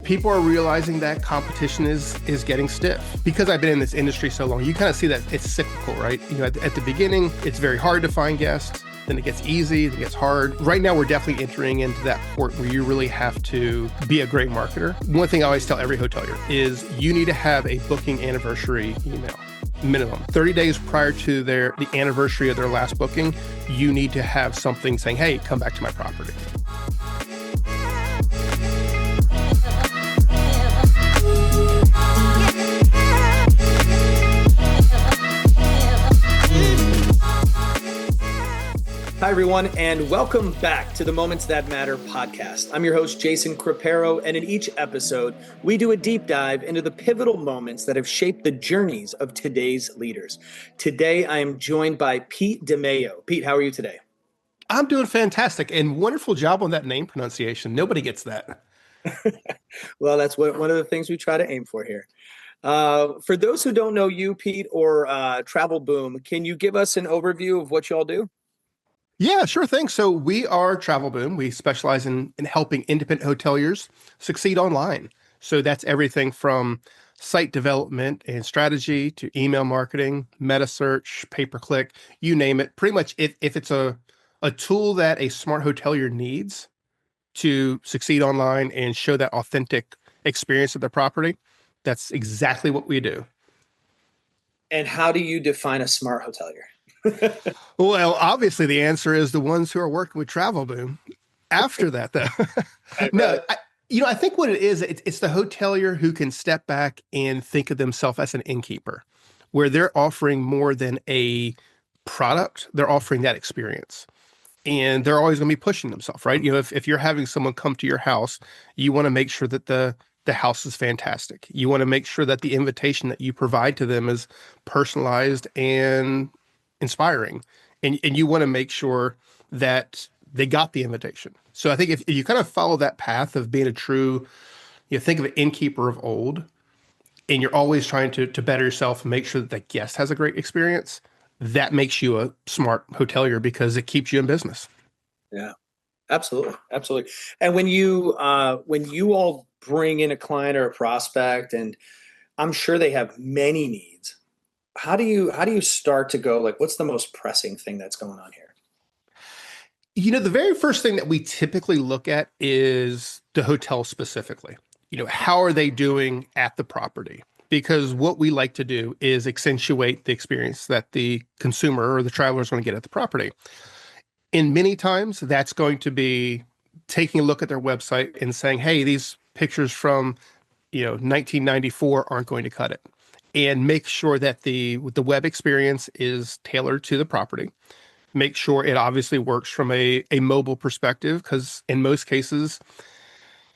people are realizing that competition is getting stiff. Because I've been in this industry so long, you kind of see that it's cyclical, right? At the beginning, it's very hard to find guests. Then it gets easy, then it gets hard. Right now, we're definitely entering into that port where you really have to be a great marketer. One thing I always tell every hotelier is you need to have a booking anniversary email. Minimum 30 days prior to the anniversary of their last booking, you need to have something saying, hey, come back to my property. Hi, everyone, and welcome back to the Moments That Matter podcast. I'm your host, Jason Crepero, and in each episode, we do a deep dive into the pivotal moments that have shaped the journeys of today's leaders. Today, I am joined by Pete DeMayo. Pete, how are you today? I'm doing fantastic, and wonderful job on that name pronunciation. Nobody gets that. Well, that's one of the things we try to aim for here. For those who don't know you, Pete, or Travel Boom, can you give us an overview of what you all do? Yeah, sure thing. So we are Travel Boom. We specialize in helping independent hoteliers succeed online. So that's everything from site development and strategy to email marketing, meta search, pay-per-click, you name it. Pretty much if it's a tool that a smart hotelier needs to succeed online and show that authentic experience of their property, that's exactly what we do. And how do you define a smart hotelier? Well, obviously the answer is the ones who are working with Travel Boom. After that, though, I think what it is, it's the hotelier who can step back and think of themselves as an innkeeper, where they're offering more than a product. They're offering that experience, and they're always going to be pushing themselves, right? If you're having someone come to your house, you want to make sure that the house is fantastic. You want to make sure that the invitation that you provide to them is personalized and inspiring, and you want to make sure that they got the invitation. So I think if you kind of follow that path of being a true, think of an innkeeper of old, and you're always trying to better yourself and make sure that the guest has a great experience, that makes you a smart hotelier because it keeps you in business. Yeah, absolutely. And when you all bring in a client or a prospect, and I'm sure they have many needs, how do you start to go, like, what's the most pressing thing that's going on here? The very first thing that we typically look at is the hotel specifically. How are they doing at the property? Because what we like to do is accentuate the experience that the consumer or the traveler is going to get at the property. And many times that's going to be taking a look at their website and saying, hey, these pictures from 1994 aren't going to cut it. And make sure that the web experience is tailored to the property. Make sure it obviously works from a mobile perspective, because in most cases,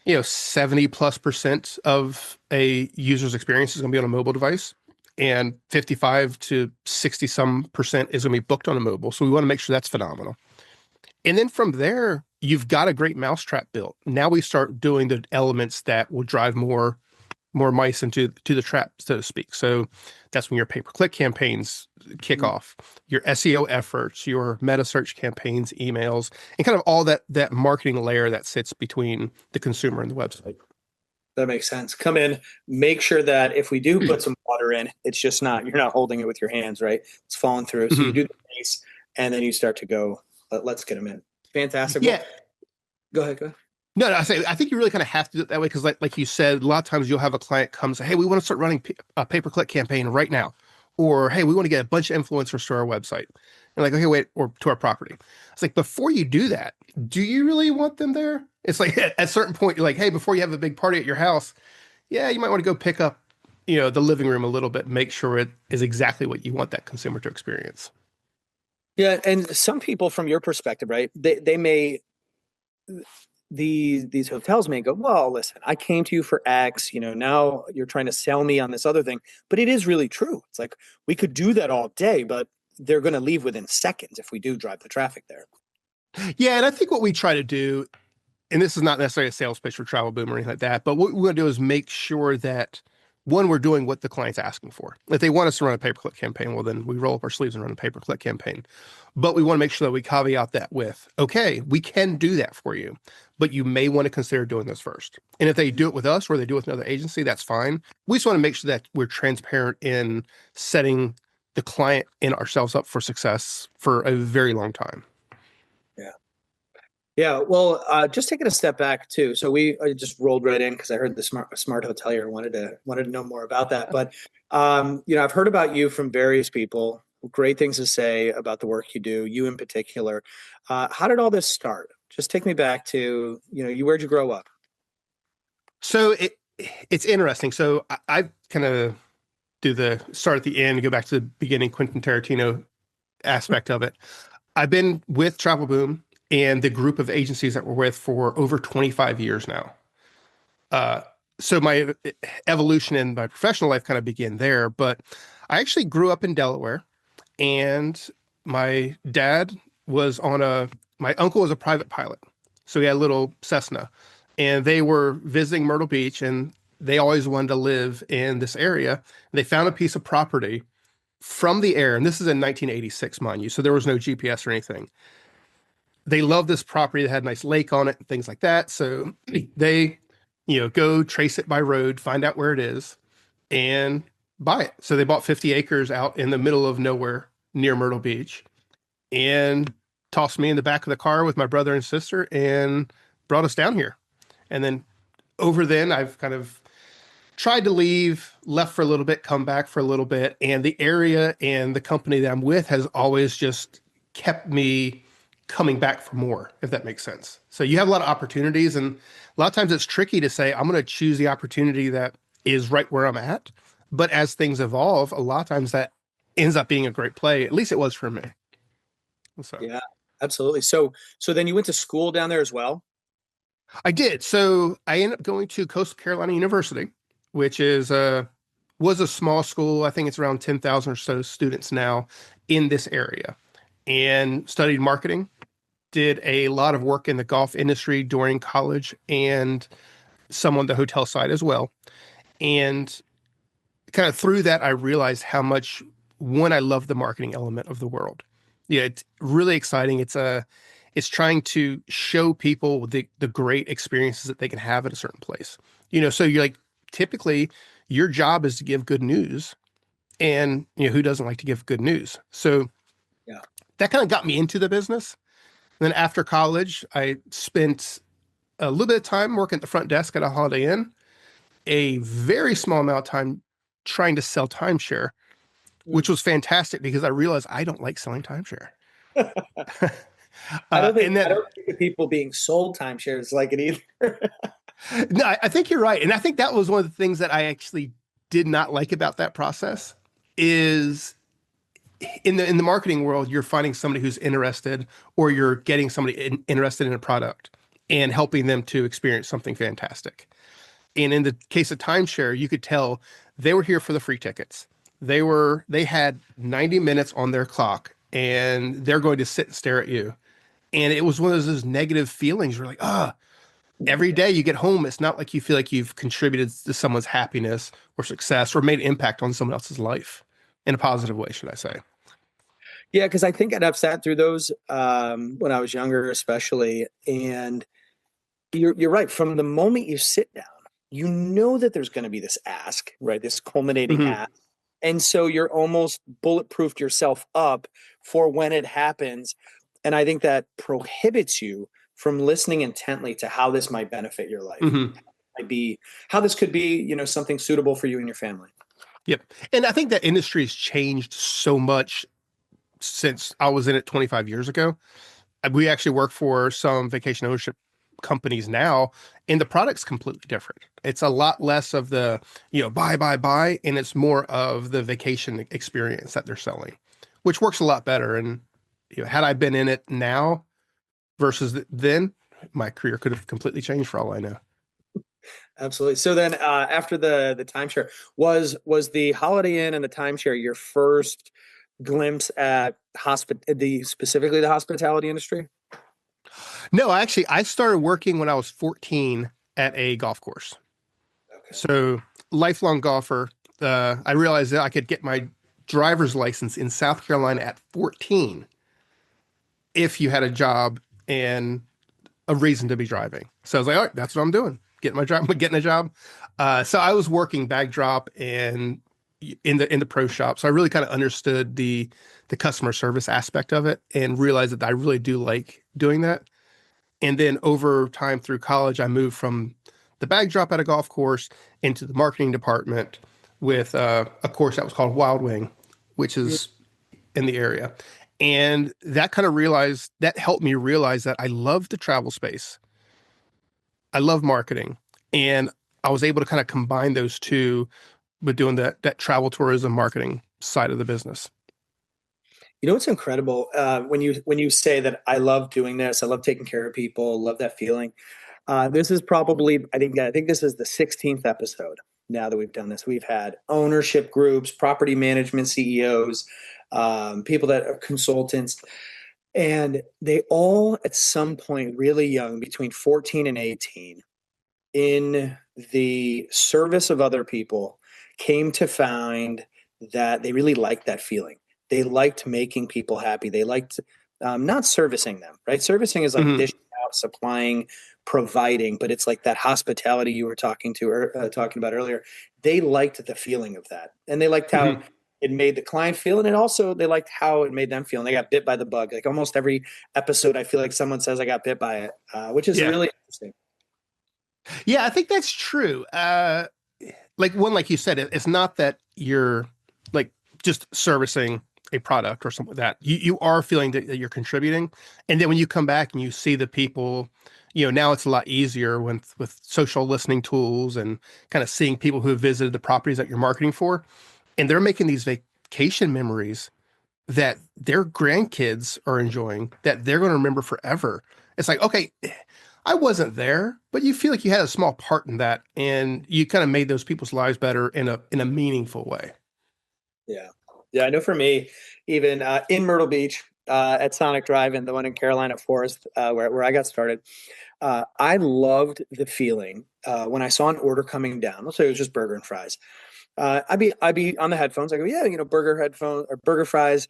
70+% of a user's experience is going to be on a mobile device, and 55 to 60 some percent is going to be booked on a mobile. So we want to make sure that's phenomenal. And then from there, you've got a great mousetrap built. Now we start doing the elements that will drive more mice into the trap, so to speak. So that's when your pay-per-click campaigns kick off, your SEO efforts, your meta search campaigns, emails, and kind of all that marketing layer that sits between the consumer and the website. That makes sense. Come in, make sure that if we do put some water in, it's just you're not holding it with your hands, right? It's falling through. So you do the base, and then you start to go, let's get them in. Fantastic. Yeah. Well, go ahead. No, I think you really kind of have to do it that way, because like you said, a lot of times you'll have a client come and say, hey, we want to start running a pay-per-click campaign right now. Or, hey, we want to get a bunch of influencers to our website. And like, okay, wait, or to our property. It's like, before you do that, do you really want them there? It's like at a certain point, you're like, hey, before you have a big party at your house, yeah, you might want to go pick up, the living room a little bit, make sure it is exactly what you want that consumer to experience. Yeah, and some people, from your perspective, right, they may... These hotels may go, well, listen, I came to you for X, now you're trying to sell me on this other thing. But it is really true. It's like, we could do that all day, but they're going to leave within seconds if we do drive the traffic there. Yeah, and I think what we try to do, and this is not necessarily a sales pitch for Travel Boom or anything like that, but what we're going to do is make sure that one, we're doing what the client's asking for. If they want us to run a pay-per-click campaign, well, then we roll up our sleeves and run a pay-per-click campaign. But we want to make sure that we caveat that with, okay, we can do that for you, but you may want to consider doing this first. And if they do it with us or they do it with another agency, that's fine. We just want to make sure that we're transparent in setting the client and ourselves up for success for a very long time. Yeah. Yeah. Well, just taking a step back too. So I just rolled right in because I heard the smart hotelier, wanted to know more about that. But I've heard about you from various people, great things to say about the work you do, you in particular. How did all this start? Just take me back to, where'd you grow up? So it's interesting. So I kind of do the start at the end, go back to the beginning, Quentin Tarantino aspect of it. I've been with Travel Boom and the group of agencies that we're with for over 25 years now. Uh, so my evolution in my professional life kind of began there, but I actually grew up in Delaware, and my dad my uncle was a private pilot. So he had a little Cessna, and they were visiting Myrtle Beach, and they always wanted to live in this area. They found a piece of property from the air, and this is in 1986, mind you, so there was no GPS or anything. They loved this property that had a nice lake on it and things like that. So they, go trace it by road, find out where it is, and buy it. So they bought 50 acres out in the middle of nowhere near Myrtle Beach and tossed me in the back of the car with my brother and sister and brought us down here. And then I've kind of tried to leave, left for a little bit, come back for a little bit. And the area and the company that I'm with has always just kept me coming back for more, if that makes sense. So you have a lot of opportunities, and a lot of times it's tricky to say, I'm going to choose the opportunity that is right where I'm at. But as things evolve, a lot of times that ends up being a great play. At least it was for me. So Yeah, absolutely. So then you went to school down there as well? I did. So I ended up going to Coastal Carolina University, which was a small school. I think it's around 10,000 or so students now in this area, and studied marketing. Did a lot of work in the golf industry during college and some on the hotel side as well. And kind of through that, I realized how much, one, I love the marketing element of the world. Yeah, it's really exciting. It's trying to show people the great experiences that they can have at a certain place. So you're like, typically your job is to give good news, and who doesn't like to give good news? So Yeah. that kind of got me into the business. And then after college, I spent a little bit of time working at the front desk at a Holiday Inn, a very small amount of time trying to sell timeshare, which was fantastic because I realized I don't like selling timeshare. I don't And think I then, don't think the people being sold timeshares like it either. no, I think you're right. And I think that was one of the things that I actually did not like about that process is in the marketing world, you're finding somebody who's interested, or you're getting somebody interested in a product and helping them to experience something fantastic. And in the case of timeshare, you could tell they were here for the free tickets. They had 90 minutes on their clock, and they're going to sit and stare at you. And it was one of those negative feelings. You're like, every day you get home, it's not like you feel like you've contributed to someone's happiness or success or made an impact on someone else's life in a positive way, should I say. Yeah, because I think I've sat through those when I was younger, especially. And you're right. From the moment you sit down, you know that there's going to be this ask, right? This culminating Mhm. ask. And so you're almost bulletproofed yourself up for when it happens. And I think that prohibits you from listening intently to how this might benefit your life. Mhm. Might be how this could be, something suitable for you and your family. Yep. And I think that industry has changed so much since I was in it 25 years ago. We actually work for some vacation ownership companies now, and the product's completely different. It's a lot less of the, buy, and it's more of the vacation experience that they're selling, which works a lot better. And had I been in it now versus then, my career could have completely changed for all I know. Absolutely. So then, after the timeshare, was the Holiday Inn and the timeshare your first glimpse at specifically the hospitality industry? No, actually, I started working when I was 14 at a golf course. Okay. So lifelong golfer. I realized that I could get my driver's license in South Carolina at 14 if you had a job and a reason to be driving. So I was like, all right, that's what I'm doing. Getting a job. So I was working backdrop and in the pro shop. So I really kind of understood the customer service aspect of it and realized that I really do like doing that. And then over time through college, I moved from the bag drop at a golf course into the marketing department with a course that was called Wild Wing, which is in the area. And that helped me realize that I love the travel space. I love marketing. And I was able to kind of combine those two with doing that travel tourism marketing side of the business. You know what's incredible when you say that I love doing this, I love taking care of people, love that feeling. This is probably I think this is the 16th episode now that we've done this. We've had ownership groups, property management CEOs, people that are consultants, and they all at some point really young, between 14 and 18, in the service of other people, came to find that they really liked that feeling. They liked making people happy. They liked not servicing them, right? Servicing is like Mhm. dishing out, supplying, providing, but it's like that hospitality you were talking about earlier. They liked the feeling of that, and they liked how Mhm. it made the client feel, and it also they liked how it made them feel. And they got bit by the bug. Like almost every episode, I feel like someone says I got bit by it, which is Yeah. really interesting. Yeah, I think that's true. Like you said, it's not that you're like just servicing a product or something like that. You are feeling that you're contributing. And then when you come back and you see the people, now it's a lot easier with social listening tools and kind of seeing people who have visited the properties that you're marketing for. And they're making these vacation memories that their grandkids are enjoying that they're going to remember forever. It's like, okay, I wasn't there, but you feel like you had a small part in that, and you kind of made those people's lives better in a meaningful way. Yeah. Yeah. I know for me, even in Myrtle Beach at Sonic Drive and the one in Carolina Forest, where I got started, I loved the feeling when I saw an order coming down. Let's say it was just burger and fries. I'd be on the headphones. I go, yeah, burger headphones or burger fries.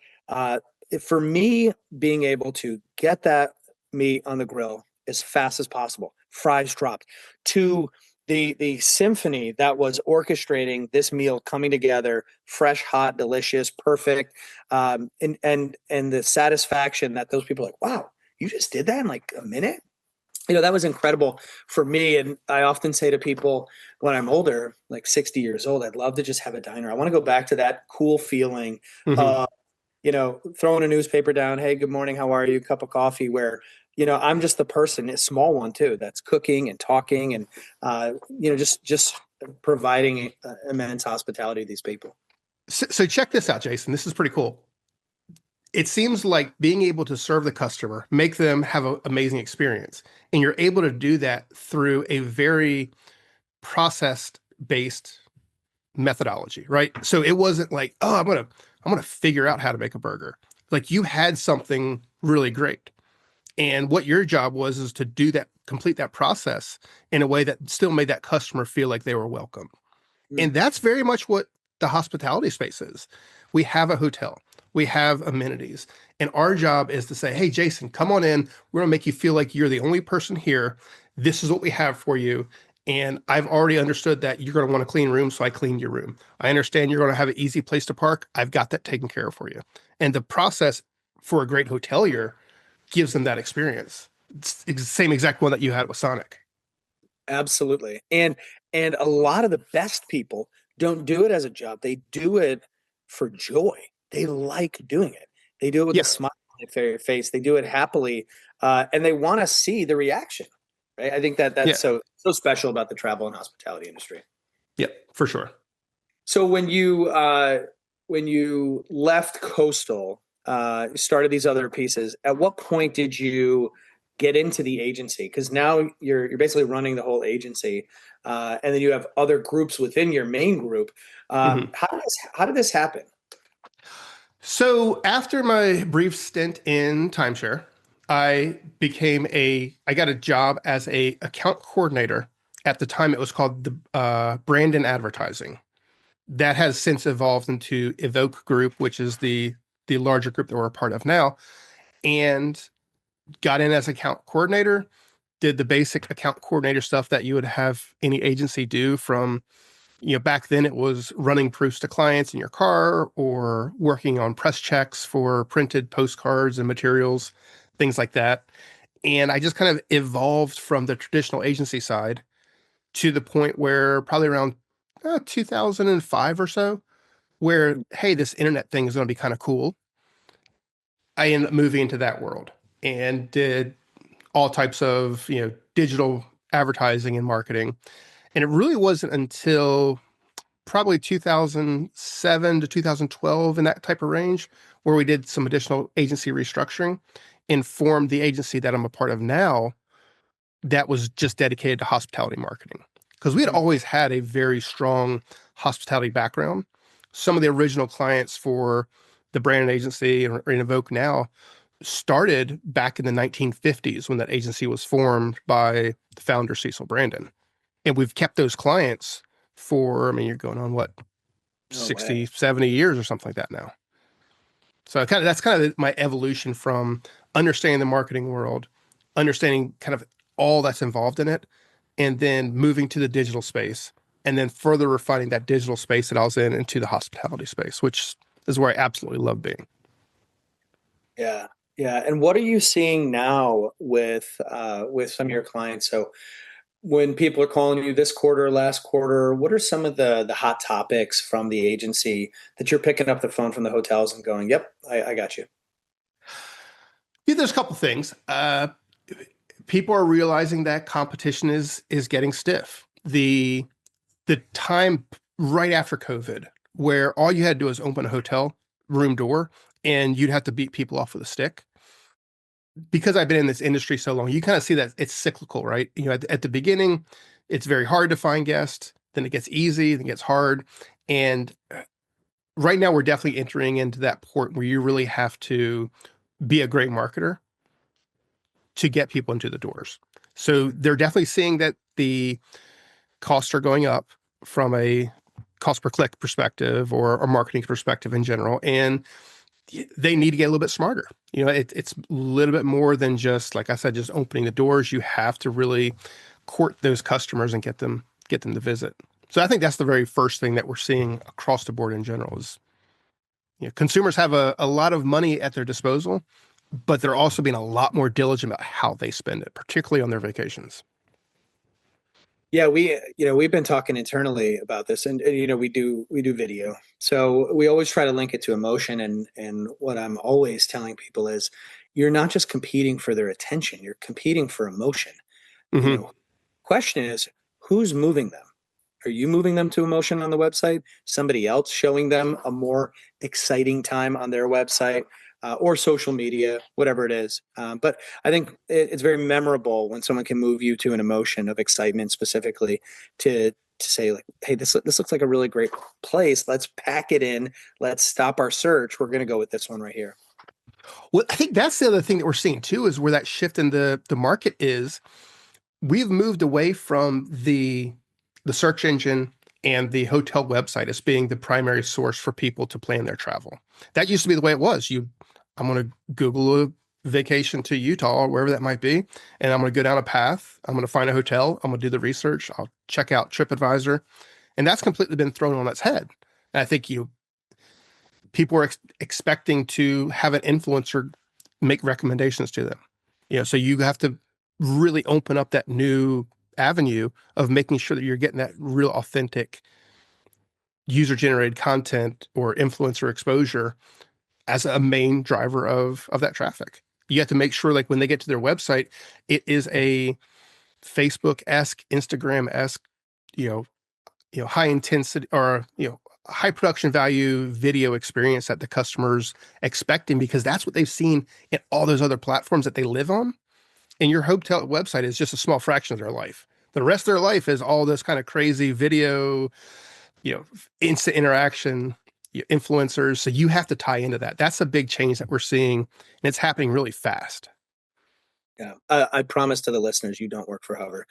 For me, being able to get that meat on the grill as fast as possible, fries dropped, to the symphony that was orchestrating this meal coming together, fresh, hot, delicious, perfect, and the satisfaction that those people are like, wow, you just did that in like a minute. That was incredible for me. And I often say to people when I'm older, like 60 years old, I'd love to just have a diner. I want to go back to that cool feeling Hmm. of, throwing a newspaper down. Hey, good morning. How are you? Cup of coffee, where, I'm just the person, a small one too, that's cooking and talking and, just providing immense hospitality to these people. So check this out, Jason. This is pretty cool. It seems like being able to serve the customer, make them have an amazing experience, and you're able to do that through a very processed based methodology, right? So it wasn't like, oh, I'm gonna figure out how to make a burger. Like you had something really great. And what your job was is to do that, complete that process in a way that still made that customer feel like they were welcome. Mm. And that's very much what the hospitality space is. We have a hotel, we have amenities, and our job is to say, hey, Jason, come on in. We're going to make you feel like you're the only person here. This is what we have for you. And I've already understood that you're going to want a clean room, so I cleaned your room. I understand you're going to have an easy place to park. I've got that taken care of for you. And the process for a great hotelier gives them that experience. It's the same exact one that you had with Sonic. Absolutely. And a lot of the best people don't do it as a job. They do it for joy. They like doing it. They do it with a Yeah, smile on their face. They do it happily, and they want to see the reaction. Right. I think that yeah, that's so special about the travel and hospitality industry. yeah, for sure. So when you left Coastal, started these other pieces, at what point did you get into the agency? Because now you're basically running the whole agency, and then you have other groups within your main group. Mhm. How did this happen? So after my brief stint in timeshare, I got a job as a account coordinator At the time, it was called the Brandon Advertising. That has since evolved into Evoke Group, which is the larger group that we're a part of now, and got in as account coordinator, did the basic account coordinator stuff that you would have any agency do from, back then it was running proofs to clients in your car or working on press checks for printed postcards and materials, things like that. And I just kind of evolved from the traditional agency side to the point where probably around 2005 or so, where, hey, this internet thing is going to be kind of cool. I ended up moving into that world and did all types of, digital advertising and marketing. And it really wasn't until probably 2007 to 2012 in that type of range where we did some additional agency restructuring and formed the agency that I'm a part of now that was just dedicated to hospitality marketing. Because we had always had a very strong hospitality background. Some of the original clients for the brand agency and Evoke now started back in the 1950s when that agency was formed by the founder, Cecil Brandon. And we've kept those clients for, I mean, you're going on what, No 60, way. 70 years or something like that now. So that's kind of my evolution from understanding the marketing world, understanding kind of all that's involved in it, and then moving to the digital space, and then further refining that digital space that I was in into the hospitality space, which is where I absolutely love being. Yeah. Yeah. And what are you seeing now with some of your clients? So when people are calling you this quarter, last quarter, what are some of the hot topics from the agency that you're picking up the phone from the hotels and going, "Yep, I got you." Yeah, there's a couple things. People are realizing that competition is getting stiff. The time right after COVID, where all you had to do was open a hotel room door and you'd have to beat people off with a stick. Because I've been in this industry so long, you kind of see that it's cyclical, right? At the beginning, it's very hard to find guests. Then it gets easy, then it gets hard. And right now, we're definitely entering into that port where you really have to be a great marketer to get people into the doors. So they're definitely seeing that the costs are going up from a cost per click perspective or marketing perspective in general. And they need to get a little bit smarter. It's a little bit more than just, like I said, just opening the doors. You have to really court those customers and get them to visit. So I think that's the very first thing that we're seeing across the board in general is, consumers have a lot of money at their disposal, but they're also being a lot more diligent about how they spend it, particularly on their vacations. Yeah, we've been talking internally about this, and we do video, so we always try to link it to emotion. And what I'm always telling people is, you're not just competing for their attention; you're competing for emotion. You Hmm. know, question is, who's moving them? Are you moving them to emotion on the website? Somebody else showing them a more exciting time on their website, or social media, whatever it is. But I think it's very memorable when someone can move you to an emotion of excitement, specifically to say, like, "Hey, this looks like a really great place. Let's pack it in. Let's stop our search. We're going to go with this one right here." Well, I think that's the other thing that we're seeing too, is where that shift in the market is. We've moved away from the search engine and the hotel website as being the primary source for people to plan their travel. That used to be the way it was. I'm going to Google a vacation to Utah or wherever that might be, and I'm going to go down a path. I'm going to find a hotel. I'm going to do the research. I'll check out TripAdvisor, and that's completely been thrown on its head. And I think people are expecting to have an influencer make recommendations to them. So you have to really open up that new avenue of making sure that you're getting that real authentic user generated content or influencer exposure as a main driver of that traffic. You have to make sure, like, when they get to their website, it is a Facebook-esque, Instagram-esque, high intensity or, high production value video experience that the customer's expecting, because that's what they've seen in all those other platforms that they live on. And your hotel website is just a small fraction of their life. The rest of their life is all this kind of crazy video, you know, instant interaction, influencers. So you have to tie into that. That's a big change that we're seeing, and it's happening really fast. Yeah, I promise to the listeners, you don't work for Hovr.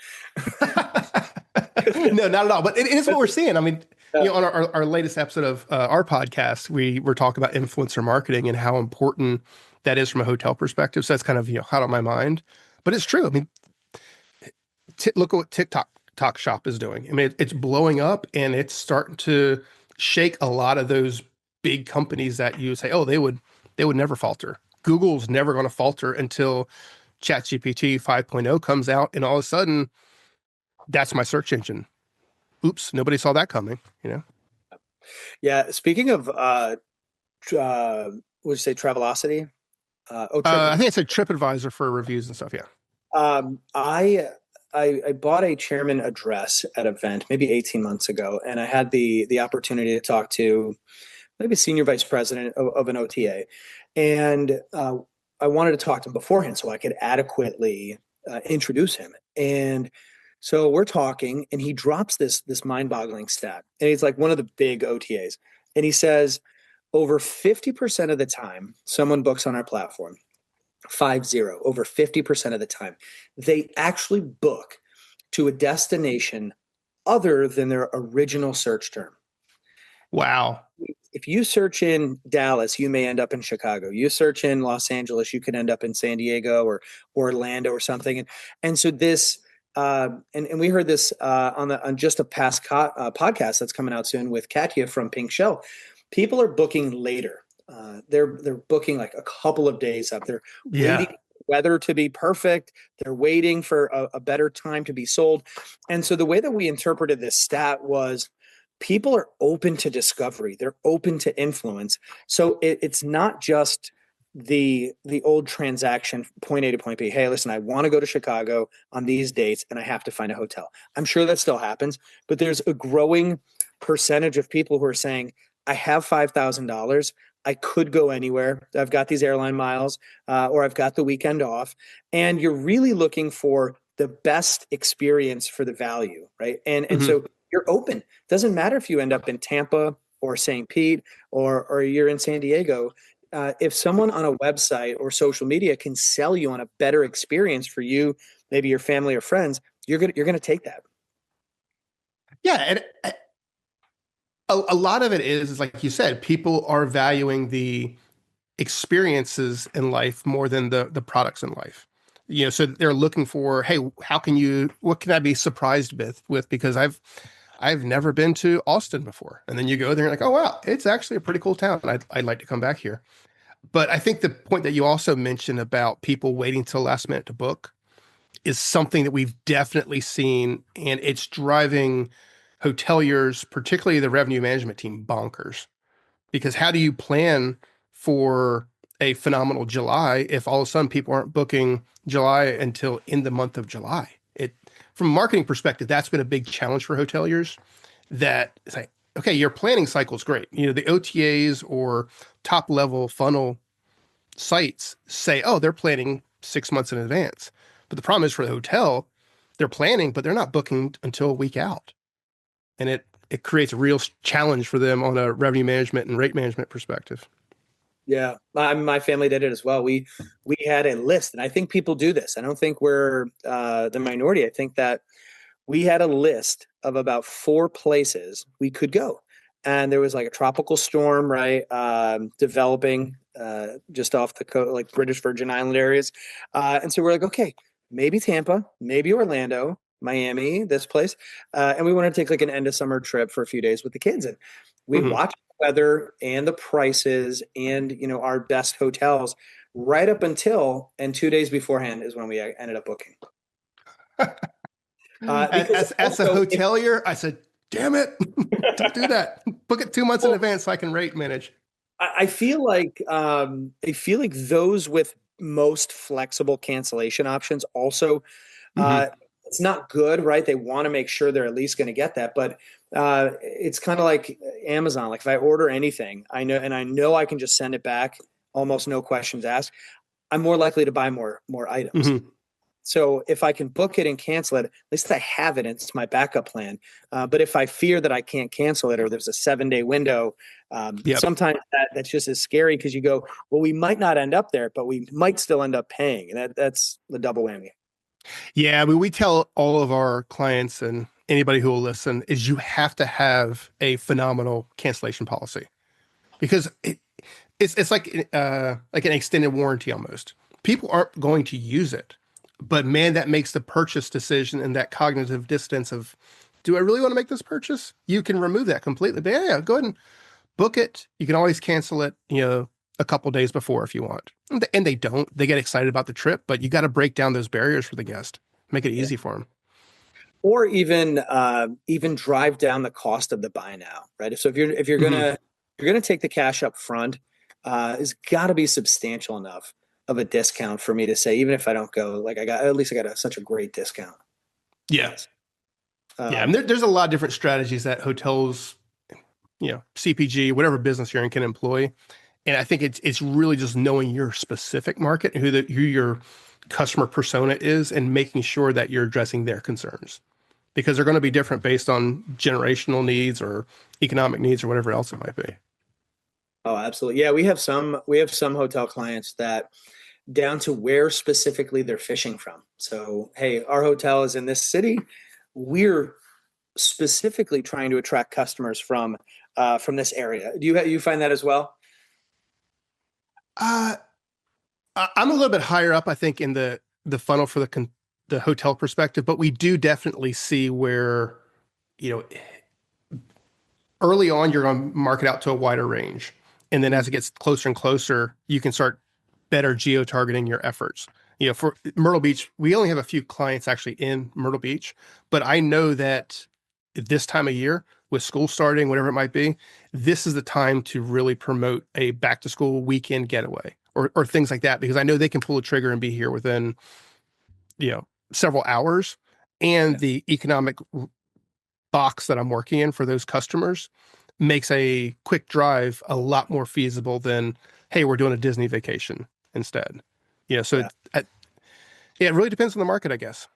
No, not at all. But it is what we're seeing. I mean, on our latest episode of our podcast, we were talking about influencer marketing and how important that is from a hotel perspective. So that's kind of, hot on my mind. But it's true. I mean, look at what TikTok Shop is doing. I mean, it's blowing up and it's starting to shake a lot of those big companies that you say, oh, they would never falter. Google's never going to falter until ChatGPT 5.0 comes out, and all of a sudden, that's my search engine. Oops, nobody saw that coming. Yeah. Speaking of, would you say Travelocity? I think it's a TripAdvisor for reviews and stuff. Yeah. Um, I I bought a chairman address at an event maybe 18 months ago, and I had the opportunity to talk to maybe a senior vice president of an OTA, and I wanted to talk to him beforehand so I could adequately introduce him. And so we're talking, and he drops this mind-boggling stat, and he's like one of the big OTAs, and he says over 50% of the time someone books on our platform, 50, over 50% of the time, they actually book to a destination other than their original search term. Wow. If you search in Dallas, you may end up in Chicago. You search in Los Angeles, you could end up in San Diego or Orlando or something. And so this, and we heard this on just a past podcast that's coming out soon with Katya from Pink Shell. People are booking later. They're booking like a couple of days up. They're waiting for the weather to be perfect. They're waiting for a better time to be sold. And so the way that we interpreted this stat was people are open to discovery. They're open to influence. So it's not just the old transaction, point A to point B. Hey, listen, I want to go to Chicago on these dates and I have to find a hotel. I'm sure that still happens, but there's a growing percentage of people who are saying, I have $5,000. I could go anywhere. I've got these airline miles, or I've got the weekend off. And you're really looking for the best experience for the value, right? And so you're open. Doesn't matter if you end up in Tampa or St. Pete or you're in San Diego. If someone on a website or social media can sell you on a better experience for you, maybe your family or friends, you're gonna take that. Yeah, and a lot of it is like you said, people are valuing the experiences in life more than the products in life. So they're looking for, hey, what can I be surprised with? Because I've never been to Austin before. And then you go there and you're like, oh wow, it's actually a pretty cool town. I'd like to come back here. But I think the point that you also mentioned about people waiting till last minute to book is something that we've definitely seen, and it's driving hoteliers, particularly the revenue management team, bonkers. Because how do you plan for a phenomenal July if all of a sudden people aren't booking July until in the month of July? From a marketing perspective, that's been a big challenge for hoteliers. That it's like, okay, your planning cycle is great. The OTAs or top level funnel sites say, oh, they're planning 6 months in advance. But the problem is for the hotel, they're planning, but they're not booking until a week out. And it creates a real challenge for them on a revenue management and rate management perspective. Yeah, my family did it as well. We had a list, and I think people do this. I don't think we're the minority. I think that we had a list of about 4 places we could go, and there was like a tropical storm, right, developing just off the coast, like British Virgin Island areas, and so we're like, okay, maybe Tampa, maybe Orlando, Miami, this place, and we want to take like an end of summer trip for a few days with the kids, and we watched the weather and the prices and our best hotels right up until, and 2 days beforehand is when we ended up booking. As a hotelier, I said, damn it, don't do that. Book it 2 months in advance so I can rate manage. I feel like those with most flexible cancellation options also, it's not good, right? They want to make sure they're at least going to get that, but it's kind of like Amazon. Like if I order anything, I know I can just send it back, almost no questions asked. I'm more likely to buy more items. So if I can book it and cancel it, at least I have it. It's my backup plan. But if I fear that I can't cancel it, or there's a 7-day window, sometimes that's just as scary, because you go, well, we might not end up there, but we might still end up paying. And that's the double whammy. Yeah, I mean, we tell all of our clients and anybody who will listen, is you have to have a phenomenal cancellation policy because it's like an extended warranty almost. People aren't going to use it, but man, that makes the purchase decision and that cognitive distance of, do I really want to make this purchase? You can remove that completely. But yeah, go ahead and book it. You can always cancel it, a couple days before if you want. And they don't. They get excited about the trip, but you got to break down those barriers for the guest. Make it Yeah. easy for them. Or even drive down the cost of the buy now, right? So if you're gonna take the cash up front, it's got to be substantial enough of a discount for me to say, even if I don't go, like I got such a great discount. Yeah. Yeah. Um, And there's a lot of different strategies that hotels, CPG, whatever business you're in, can employ. And I think it's really just knowing your specific market and who your customer persona is and making sure that you're addressing their concerns because they're going to be different based on generational needs or economic needs or whatever else it might be. oh, absolutely. Yeah, we have some hotel clients that down to where specifically they're fishing from. So, hey, our hotel is in this city. We're specifically trying to attract customers from this area. Do you find that as well? Uh, I'm a little bit higher up, I think, in the funnel for the hotel perspective, but we do definitely see where, you know, early on you're going to market out to a wider range, and then as it gets closer and closer, you can start better geo targeting your efforts. For Myrtle Beach, we only have a few clients actually in Myrtle Beach, but I know that this time of year, with school starting, whatever it might be, this is the time to really promote a back to school weekend getaway or things like that, because I know they can pull a trigger and be here within, several hours. And Yeah. the economic box that I'm working in for those customers makes a quick drive a lot more feasible than, hey, we're doing a Disney vacation instead. So Yeah. it really depends on the market, I guess.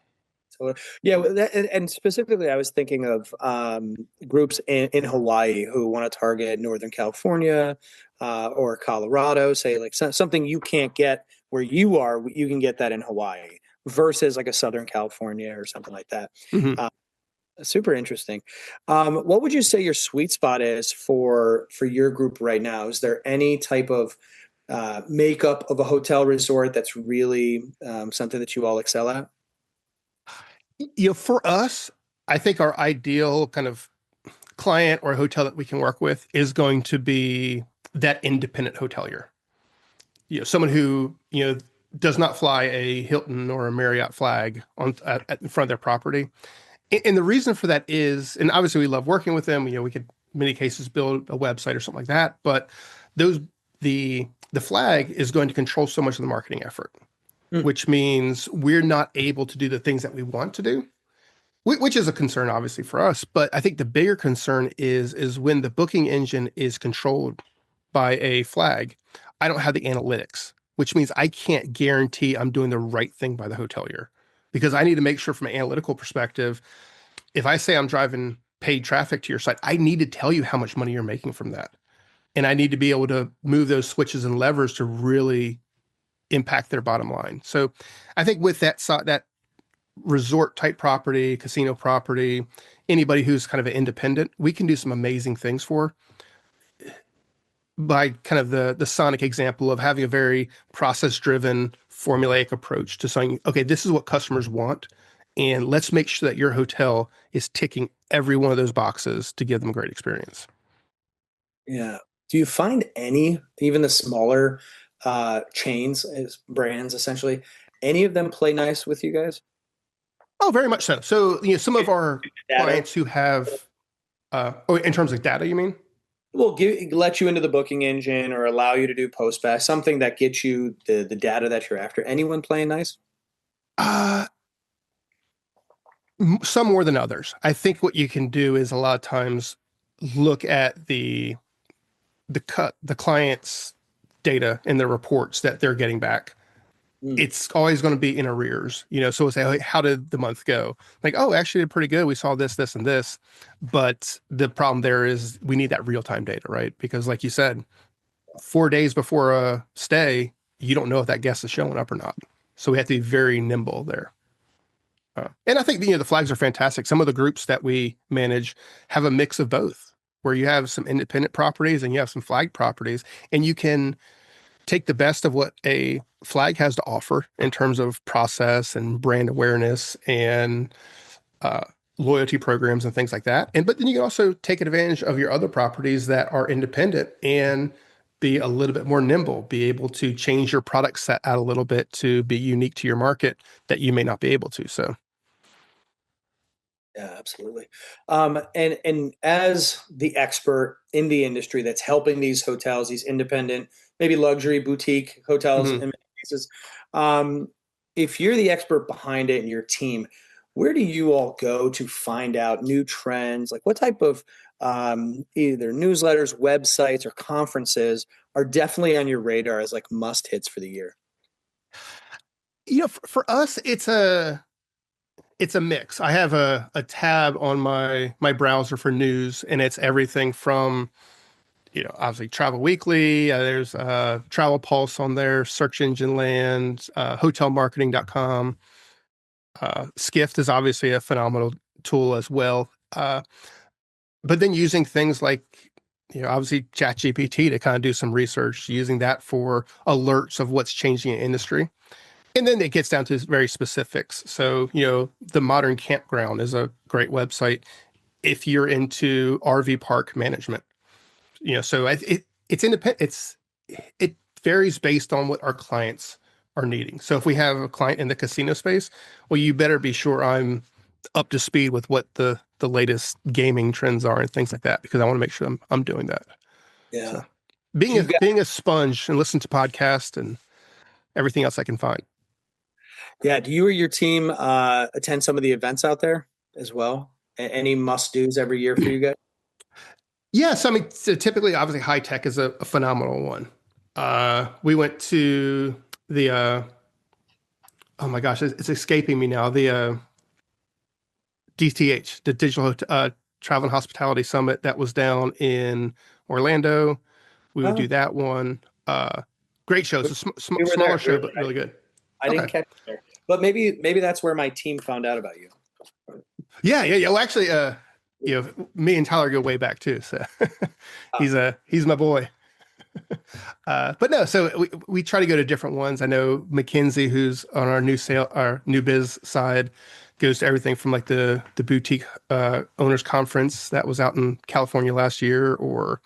So, yeah, well, and specifically, I was thinking of groups in Hawaii who want to target Northern California or Colorado, say like something you can't get where you are, you can get that in Hawaii versus like a Southern California or something like that. Mhm. Uh, Super interesting. What would you say your sweet spot is for your group right now? Is there any type of makeup of a hotel resort that's really something that you all excel at? For us, I think our ideal kind of client or hotel that we can work with is going to be that independent hotelier. Someone who, does not fly a Hilton or a Marriott flag in front of their property. And the reason for that is, and obviously we love working with them. We could, in many cases, build a website or something like that. But those the flag is going to control so much of the marketing effort, Mm. which means we're not able to do the things that we want to do, which is a concern, obviously, for us. But I think the bigger concern is when the booking engine is controlled by a flag, I don't have the analytics, which means I can't guarantee I'm doing the right thing by the hotelier because I need to make sure from an analytical perspective, if I say I'm driving paid traffic to your site, I need to tell you how much money you're making from that. And I need to be able to move those switches and levers to really impact their bottom line. So I think with that resort type property, casino property, anybody who's kind of an independent, we can do some amazing things for by kind of the Sonic example of having a very process driven formulaic approach to saying, okay, this is what customers want. And let's make sure that your hotel is ticking every one of those boxes to give them a great experience. Yeah. Do you find any, even the smaller chains, as brands essentially, any of them play nice with you guys? Oh, very much so. So, some of our Data. clients who have, in terms of data, you mean? Will let you into the booking engine or allow you to do post back, something that gets you the data that you're after. Anyone playing nice? Uh, some more than others. I think what you can do is a lot of times look at the client's data and the reports that they're getting back. Mm. It's always going to be in arrears, so we'll say, "Hey, how did the month go?" Like, oh, actually did pretty good. We saw this, this, and this. But the problem there is we need that real-time data, right? Because like you said, 4 days before a stay, you don't know if that guest is showing up or not. So we have to be very nimble there. And I think the flags are fantastic. Some of the groups that we manage have a mix of both, where you have some independent properties and you have some flag properties, and you can take the best of what a flag has to offer in terms of process and brand awareness and uh, loyalty programs and things like that. But then you can also take advantage of your other properties that are independent and be a little bit more nimble, be able to change your product set out a little bit to be unique to your market that you may not be able to. So, Yeah, absolutely. And as the expert in the industry that's helping these hotels, these independent, maybe luxury boutique hotels in mhm. many cases, um, if you're the expert behind it and your team, where do you all go to find out new trends? Like what type of either newsletters, websites, or conferences are definitely on your radar as like must hits for the year? For us, it's a mix. I have a tab on my browser for news, and it's everything from obviously Travel Weekly. There's Travel Pulse on there, Search Engine Land, hotelmarketing.com. Skift is obviously a phenomenal tool as well. But then using things like, obviously ChatGPT to kind of do some research, using that for alerts of what's changing in industry. And then it gets down to very specifics. So, the Modern Campground is a great website if you're into RV park management. So it's independent. It varies based on what our clients are needing. So if we have a client in the casino space, well, you better be sure I'm up to speed with what the latest gaming trends are and things like that, because I want to make sure I'm doing that. Yeah. So Do being you a being a sponge and listen to podcasts and everything else I can find. Yeah. Do you or your team attend some of the events out there as well? Any must dos every year for you guys? Yes, I mean, so typically, obviously, high tech is a phenomenal one. We went to the oh my gosh, it's escaping me now. The DTH, the Digital Travel and Hospitality Summit that was down in Orlando. We would Oh, do that one. Great show. It's a we were smaller there. show, but really good. I didn't Okay. catch it there, but maybe that's where my team found out about you. Yeah, yeah, yeah. Well, actually, me and Tyler go way back too. So Ah, he's my boy. But no, so we try to go to different ones. I know Mackenzie, who's on our new biz side, goes to everything from like the boutique owners conference that was out in California last year, or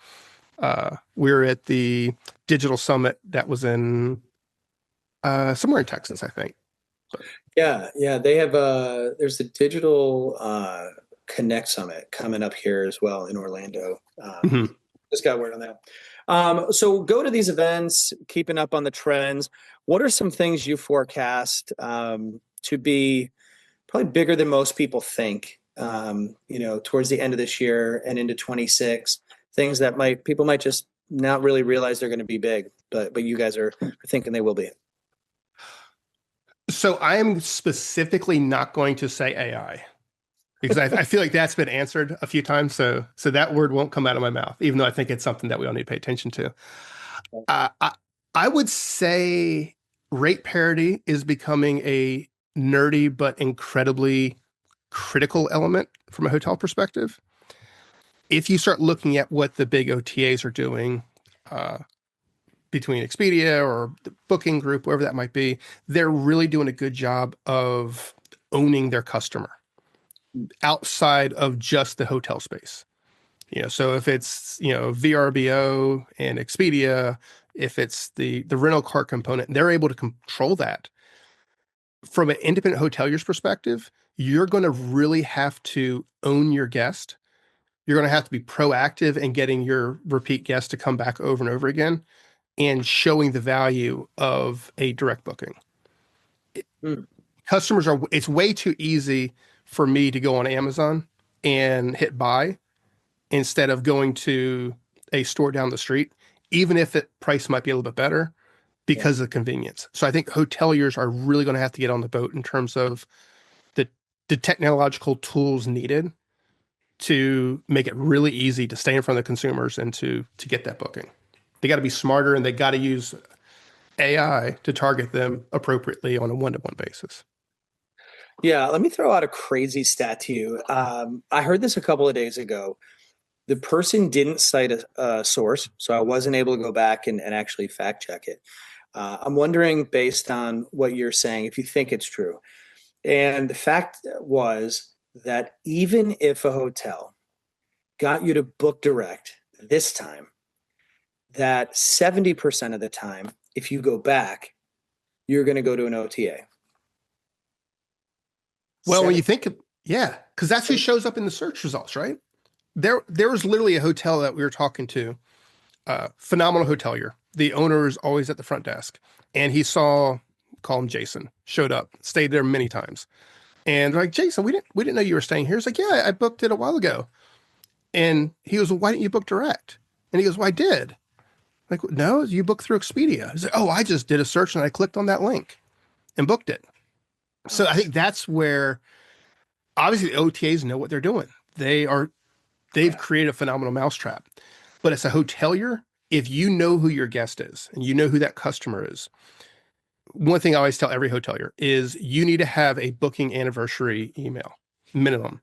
we were at the digital summit that was in somewhere in Texas, I think. But yeah. They have there's a digital Connect Summit coming up here as well in Orlando. mhm. Just got word on that. So go to these events, keeping up on the trends. What are some things you forecast to be probably bigger than most people think? Towards the end of this year and into 26, things that people might just not really realize they're going to be big, but you guys are thinking they will be. So I am specifically not going to say AI, because I feel like that's been answered a few times. So that word won't come out of my mouth, even though I think it's something that we all need to pay attention to. Uh, I, I would say rate parity is becoming a nerdy but incredibly critical element from a hotel perspective. If you start looking at what the big OTAs are doing, uh, between Expedia or the booking group, wherever that might be, they're really doing a good job of owning their customer outside of just the hotel space. So if it's, VRBO and Expedia, if it's the rental car component, they're able to control that. From an independent hotelier's perspective, you're going to really have to own your guest. You're going to have to be proactive in getting your repeat guests to come back over and over again and showing the value of a direct booking. Hmm. It's way too easy for me to go on Amazon and hit buy instead of going to a store down the street, even if the price might be a little bit better Yeah. because of convenience. So I think hoteliers are really going to have to get on the boat in terms of the the technological tools needed to make it really easy to stay in front of the consumers and to get that booking. They got to be smarter, and they got to use AI to target them appropriately on a one-to-one basis. Yeah, let me throw out a crazy stat to you. I heard this a couple of days ago. The person didn't cite a source, so I wasn't able to go back and actually fact check it. I'm wondering, based on what you're saying, if you think it's true. And the fact was that even if a hotel got you to book direct this time, that 70% of the time, if you go back, you're going to go to an OTA. Well, when you Seven, think, yeah, because that's who shows up in the search results, right? There was literally a hotel that we were talking to, phenomenal hotelier. The owner is always at the front desk, and he saw, call him Jason, showed up, stayed there many times, and they're like, Jason, we didn't know you were staying here. He's like, yeah, I booked it a while ago, and he goes, well, why didn't you book direct? And he goes, well, I did. Like, no, you booked through Expedia. He's like, oh, I just did a search and I clicked on that link and booked it. So I think that's where obviously the OTAs know what they're doing. They've created a phenomenal mousetrap. But as a hotelier, if you know who your guest is and you know who that customer is, one thing I always tell every hotelier is you need to have a booking anniversary email minimum.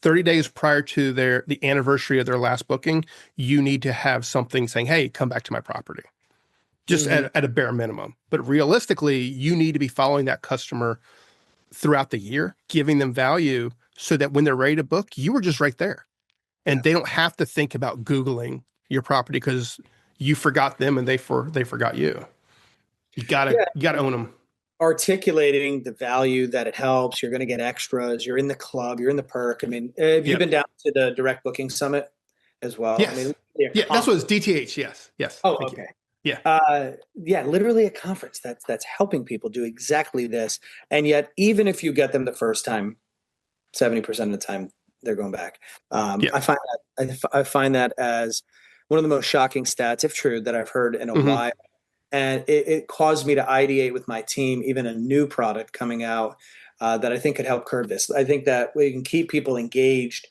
30 days prior to the anniversary of their last booking, you need to have something saying, hey, come back to my property, just mm-hmm. at a bare minimum. But realistically, you need to be following that customer throughout the year, giving them value so that when they're ready to book, you were just right there. And they don't have to think about Googling your property because you forgot them and they forgot you. You gotta own them. Articulating the value that it helps. You're going to get extras. You're in the club. You're in the perk. I mean, have you Yep. been down to the direct booking summit as well? I Yes. mean, Yeah, that's what it's DTH. Yes. Yes. oh, Thank you. okay. Yeah. Yeah, literally a conference that's helping people do exactly this. And yet, even if you get them the first time, 70% of the time they're going back. Yeah. I find that as one of the most shocking stats, if true, that I've heard in a Mm-hmm. while. And it caused me to ideate with my team, even a new product coming out that I think could help curb this. I think that we can keep people engaged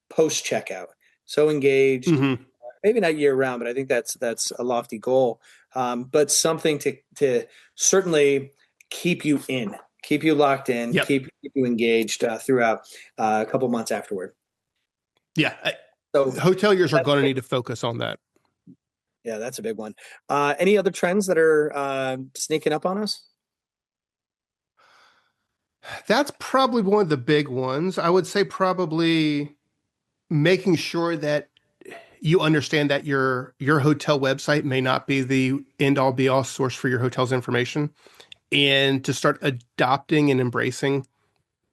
post checkout, so engaged, Mm-hmm. maybe not year round, but I think that's a lofty goal. But something to certainly keep you in, keep you locked in, Yep. keep you engaged throughout a couple months afterward. Yeah. So Hoteliers are going to need to focus on that. yeah, that's a big one. Any other trends that are sneaking up on us? That's probably one of the big ones. I would say probably making sure that you understand that your hotel website may not be the end all be all source for your hotel's information, and to start adopting and embracing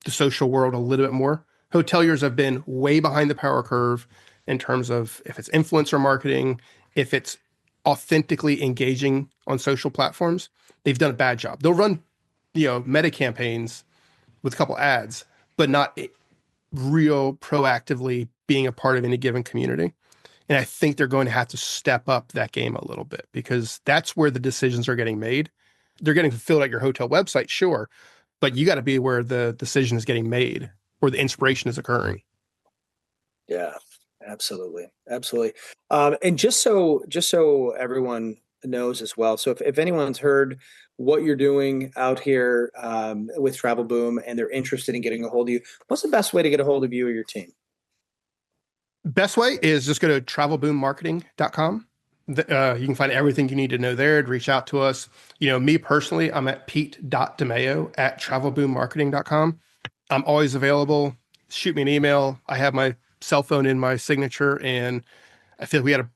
the social world a little bit more. Hoteliers have been way behind the power curve in terms of if it's influencer marketing, if it's authentically engaging on social platforms. They've done a bad job. They'll run, meta campaigns with a couple ads, but not real proactively being a part of any given community. And I think they're going to have to step up that game a little bit because that's where the decisions are getting made. They're getting fulfilled at your hotel website, sure, but you got to be where the decision is getting made, where the inspiration is occurring. Yeah, absolutely, absolutely. And just so everyone knows as well. So if anyone's heard what you're doing out here with Travel Boom and they're interested in getting a hold of you, what's the best way to get a hold of you or your team? Best way is just go to travelboommarketing.com. You can find everything you need to know there to reach out to us. Me personally, I'm at pete.demeo@travelboommarketing.com. I'm always available. Shoot me an email. I have my cell phone in my signature, and I feel we got to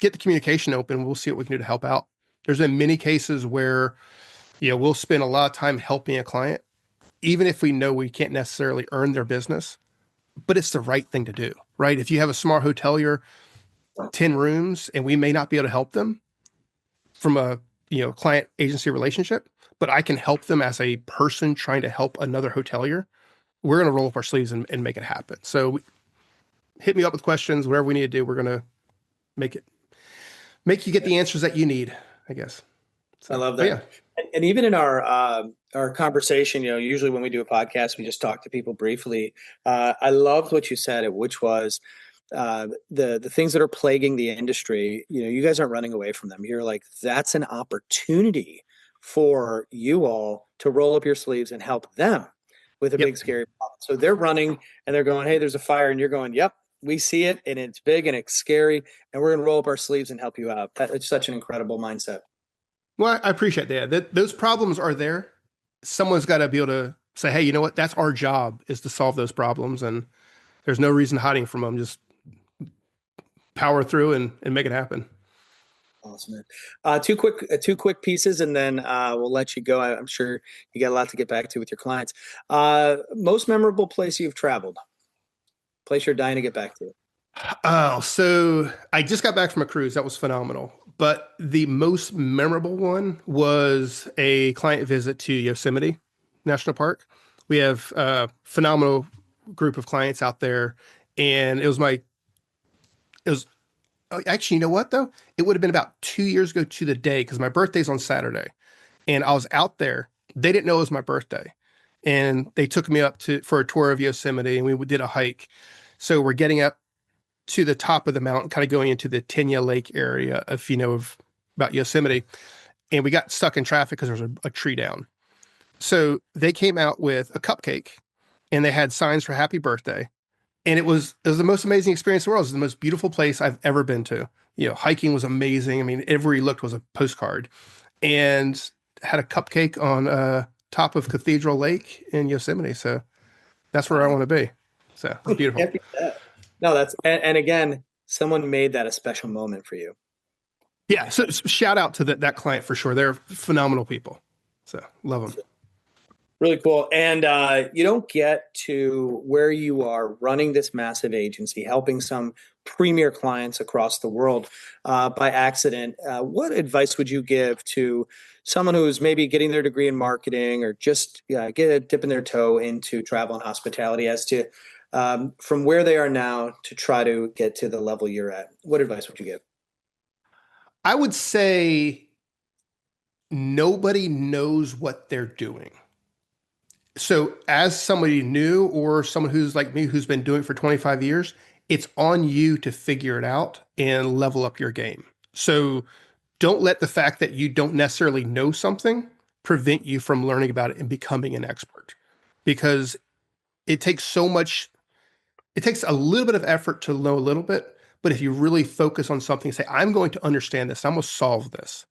get the communication open. We'll see what we can do to help out. There's been many cases where, we'll spend a lot of time helping a client, even if we know we can't necessarily earn their business, but it's the right thing to do, right? If you have a smart hotelier, 10 rooms, and we may not be able to help them from a, client agency relationship, but I can help them as a person trying to help another hotelier, we're going to roll up our sleeves and make it happen. So hit me up with questions, whatever we need to do. We're going to make you get the answers that you need, I guess. I So, love but yeah. that. And even in our conversation, usually when we do a podcast, we just talk to people briefly. I loved what you said, which was the things that are plaguing the industry. You guys aren't running away from them. You're like, that's an opportunity for you all to roll up your sleeves and help them with a big scary problem. So they're running and they're going, hey, there's a fire. And you're going, yep, we see it and it's big and it's scary. And we're going to roll up our sleeves and help you out. It's such an incredible mindset. Well, I appreciate that. Those problems are there. Someone's got to be able to say, hey, you know what? That's our job, is to solve those problems. And there's no reason hiding from them. Just power through and make it happen. Awesome, man. Two quick pieces, and then we'll let you go. I'm sure you got a lot to get back to with your clients. Most memorable place you've traveled? Place you're dying to get back to? Oh, so I just got back from a cruise. That was phenomenal. But the most memorable one was a client visit to Yosemite National Park. We have a phenomenal group of clients out there. And it was actually, you know what though? It would have been about 2 years ago to the day, because my birthday's on Saturday. And I was out there. They didn't know it was my birthday. And they took me up for a tour of Yosemite, and we did a hike. So we're getting up to the top of the mountain, kind of going into the Tenya Lake area, if you know about Yosemite. And we got stuck in traffic because there was a tree down. So they came out with a cupcake and they had signs for happy birthday. And it was the most amazing experience in the world. It was the most beautiful place I've ever been to. You know, hiking was amazing. I mean, everywhere you looked was a postcard. And had a cupcake on top of Cathedral Lake in Yosemite. So that's where I want to be. So it's beautiful. No, and again, someone made that a special moment for you. Yeah. So shout out to that client for sure. They're phenomenal people. So love them. Really cool. And you don't get to where you are running this massive agency, helping some premier clients across the world by accident. What advice would you give to someone who's maybe getting their degree in marketing or just dipping their toe into travel and hospitality as to from where they are now to try to get to the level you're at? What advice would you give? I would say nobody knows what they're doing. So as somebody new or someone who's like me, who's been doing it for 25 years, it's on you to figure it out and level up your game. So don't let the fact that you don't necessarily know something prevent you from learning about it and becoming an expert, because it takes so much. It takes a little bit of effort to know a little bit, but if you really focus on something, say, I'm going to understand this, I'm going to solve this.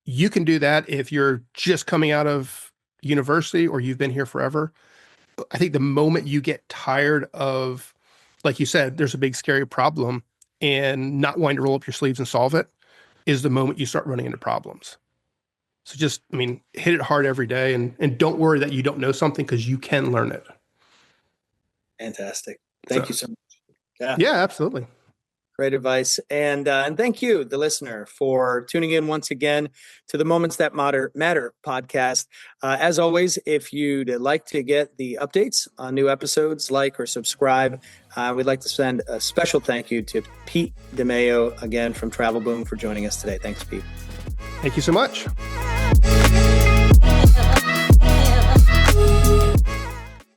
You can do that if you're just coming out of university or you've been here forever. I think the moment you get tired of, like you said, there's a big scary problem and not wanting to roll up your sleeves and solve it is the moment you start running into problems. So just, hit it hard every day and don't worry that you don't know something, because you can learn it. Fantastic. Thank you so much. Yeah, absolutely. Great advice. And thank you, the listener, for tuning in once again to the Moments That Matter podcast. As always, if you'd like to get the updates on new episodes, like or subscribe, we'd like to send a special thank you to Pete DeMayo again from Travel Boom for joining us today. Thanks, Pete. Thank you so much.